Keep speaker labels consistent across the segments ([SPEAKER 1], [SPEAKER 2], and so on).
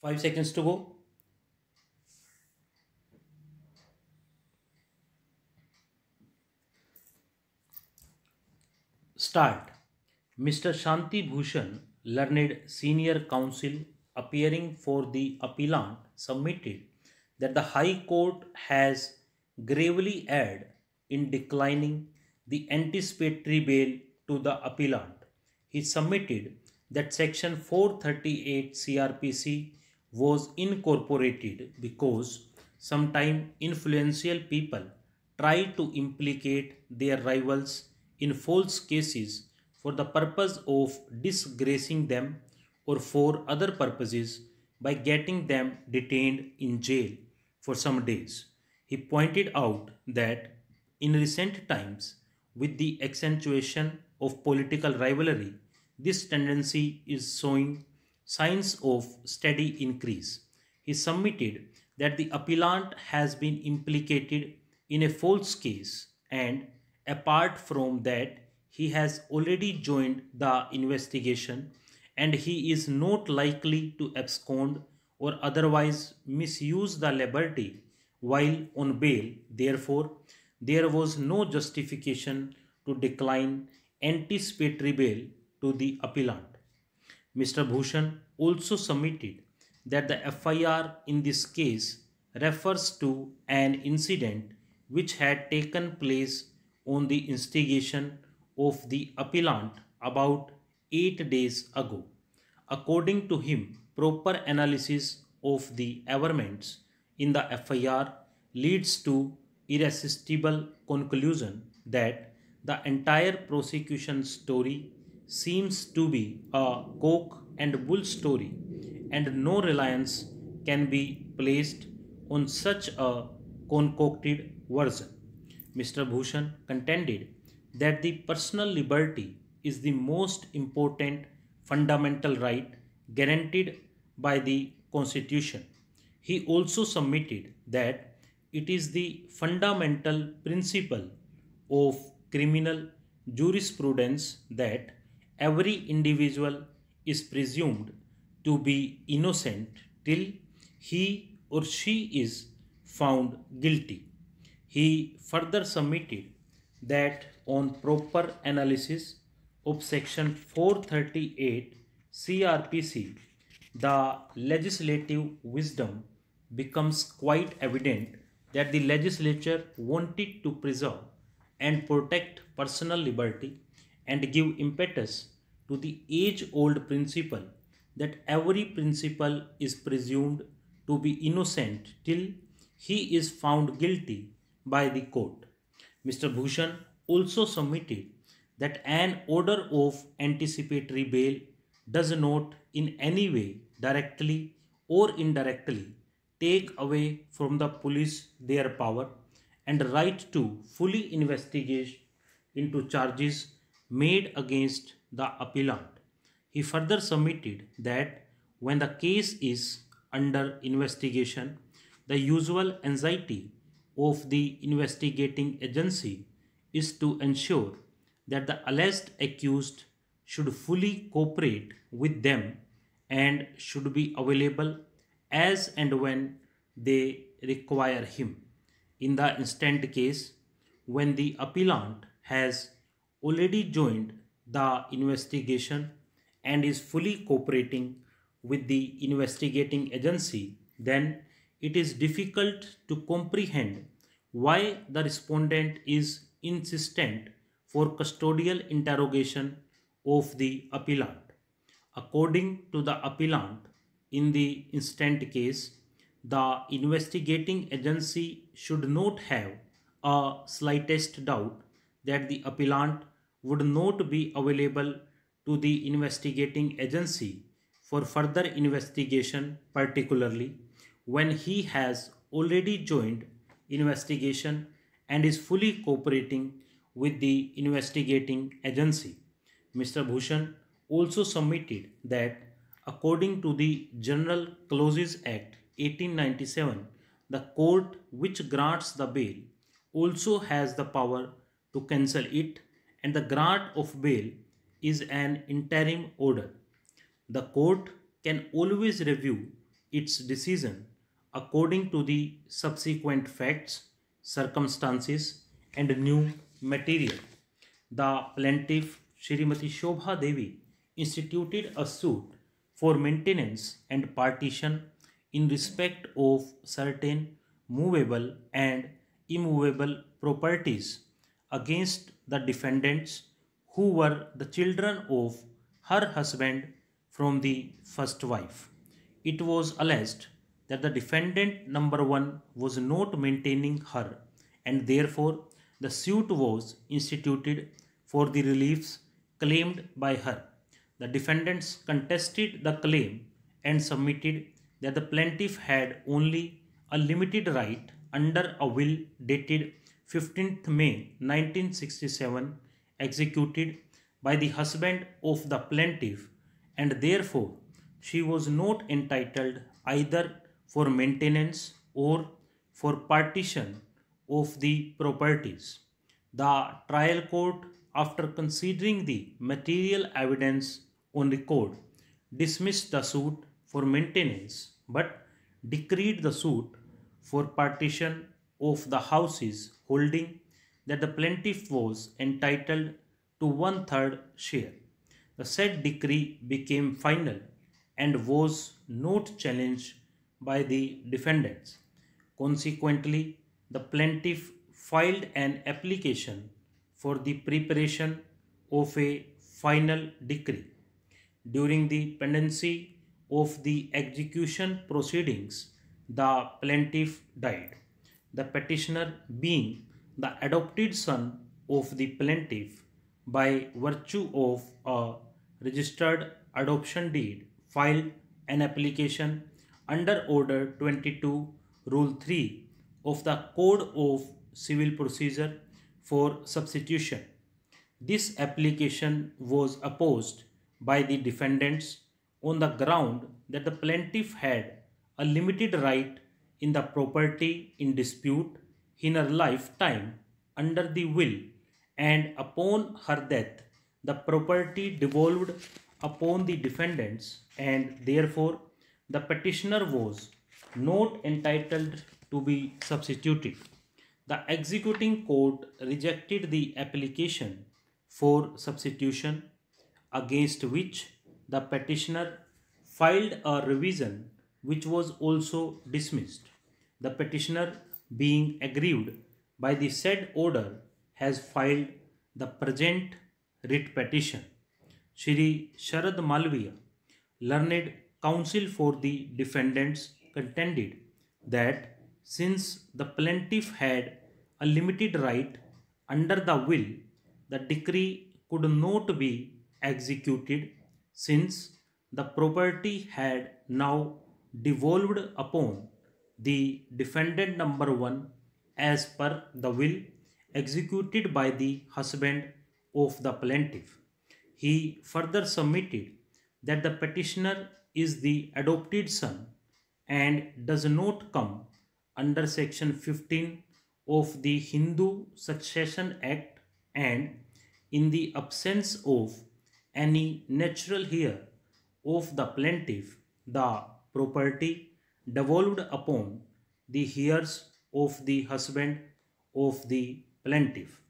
[SPEAKER 1] 5 seconds to go. Start. Mr. Shanti Bhushan, learned senior counsel appearing for the appellant, submitted that the High Court has gravely erred in declining the anticipatory bail to the appellant. He submitted that Section 438 CRPC was incorporated because sometime influential people try to implicate their rivals in false cases for the purpose of disgracing them or for other purposes by getting them detained in jail for some days. He pointed out that in recent times, with the accentuation of political rivalry, this tendency is showing signs of steady increase. He submitted that the appellant has been implicated in a false case and apart from that, he has already joined the investigation and he is not likely to abscond or otherwise misuse the liberty while on bail. Therefore, there was no justification to decline anticipatory bail to the appellant. Mr. Bhushan also submitted that the FIR in this case refers to an incident which had taken place on the instigation of the appellant about 8 days ago. According to him, proper analysis of the averments in the FIR leads to irresistible conclusion that the entire prosecution story seems to be a cock and bull story and no reliance can be placed on such a concocted version. Mr. Bhushan contended that the personal liberty is the most important fundamental right guaranteed by the Constitution. He also submitted that it is the fundamental principle of criminal jurisprudence that every individual is presumed to be innocent till he or she is found guilty. He further submitted that on proper analysis of Section 438 CRPC, the legislative wisdom becomes quite evident that the legislature wanted to preserve and protect personal liberty and give impetus to the age old principle that every principal is presumed to be innocent till he is found guilty by the court. Mr. Bhushan also submitted that an order of anticipatory bail does not in any way directly or indirectly take away from the police their power and right to fully investigate into charges made against the appellant. He further submitted that when the case is under investigation, the usual anxiety of the investigating agency is to ensure that the alleged accused should fully cooperate with them and should be available as and when they require him. In the instant case, when the appellant has already joined the investigation and is fully cooperating with the investigating agency, then it is difficult to comprehend why the respondent is insistent for custodial interrogation of the appellant. According to the appellant, in the instant case, the investigating agency should not have a slightest doubt that the appellant would not be available to the investigating agency for further investigation, particularly when he has already joined investigation and is fully cooperating with the investigating agency. Mr. Bhushan also submitted that according to the General Clauses Act 1897, the court which grants the bail also has the power to cancel it and the grant of bail is an interim order. The court can always review its decision according to the subsequent facts, circumstances, and new material. The plaintiff, Shrimati Shobha Devi, instituted a suit for maintenance and partition in respect of certain movable and immovable properties against the defendants who were the children of her husband from the first wife. It was alleged that the defendant number one was not maintaining her, and therefore the suit was instituted for the reliefs claimed by her. The defendants contested the claim and submitted that the plaintiff had only a limited right under a will dated 15th May 1967 executed by the husband of the plaintiff, and therefore she was not entitled either for maintenance or for partition of the properties. The trial court, after considering the material evidence on record, dismissed the suit for maintenance but decreed the suit for partition of the houses, holding that the plaintiff was entitled to one third share. The said decree became final and was not challenged by the defendants. Consequently, the plaintiff filed an application for the preparation of a final decree. During the pendency of the execution proceedings, the plaintiff died. The petitioner, being the adopted son of the plaintiff by virtue of a registered adoption deed, filed an application under Order 22, Rule 3 of the Code of Civil Procedure for substitution. This application was opposed by the defendants on the ground that the plaintiff had a limited right in the property in dispute in her lifetime under the will, and upon her death the property devolved upon the defendants, and therefore the petitioner was not entitled to be substituted. The executing court rejected the application for substitution, against which the petitioner filed a revision which was also dismissed. The petitioner, being aggrieved by the said order, has filed the present writ petition. Shri Sharad Malviya, learned counsel for the defendants, contended that since the plaintiff had a limited right under the will, the decree could not be executed, since the property had now devolved upon the defendant number one as per the will executed by the husband of the plaintiff. He further submitted that the petitioner is the adopted son and does not come under section 15 of the Hindu Succession Act, and in the absence of any natural heir of the plaintiff, the property devolved upon the heirs of the husband of the plaintiff.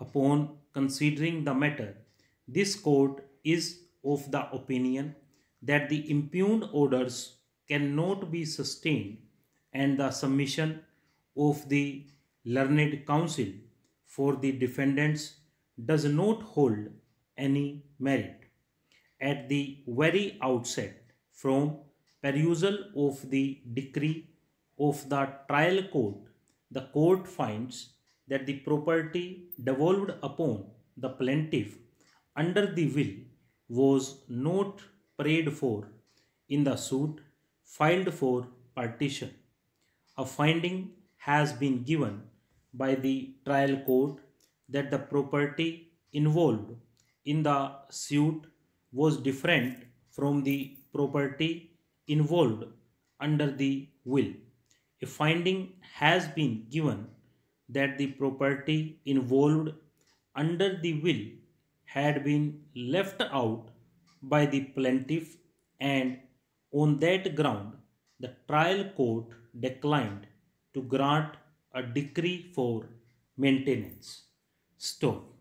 [SPEAKER 1] Upon considering the matter, this court is of the opinion that the impugned orders cannot be sustained, and the submission of the learned counsel for the defendants does not hold any merit. At the very outset, from perusal of the decree of the trial court, the court finds that the property devolved upon the plaintiff under the will was not prayed for in the suit filed for partition. A finding has been given by the trial court that the property involved in the suit was different from the property involved under the will. A finding has been given that the property involved under the will had been left out by the plaintiff, and on that ground the trial court declined to grant a decree for maintenance. Story.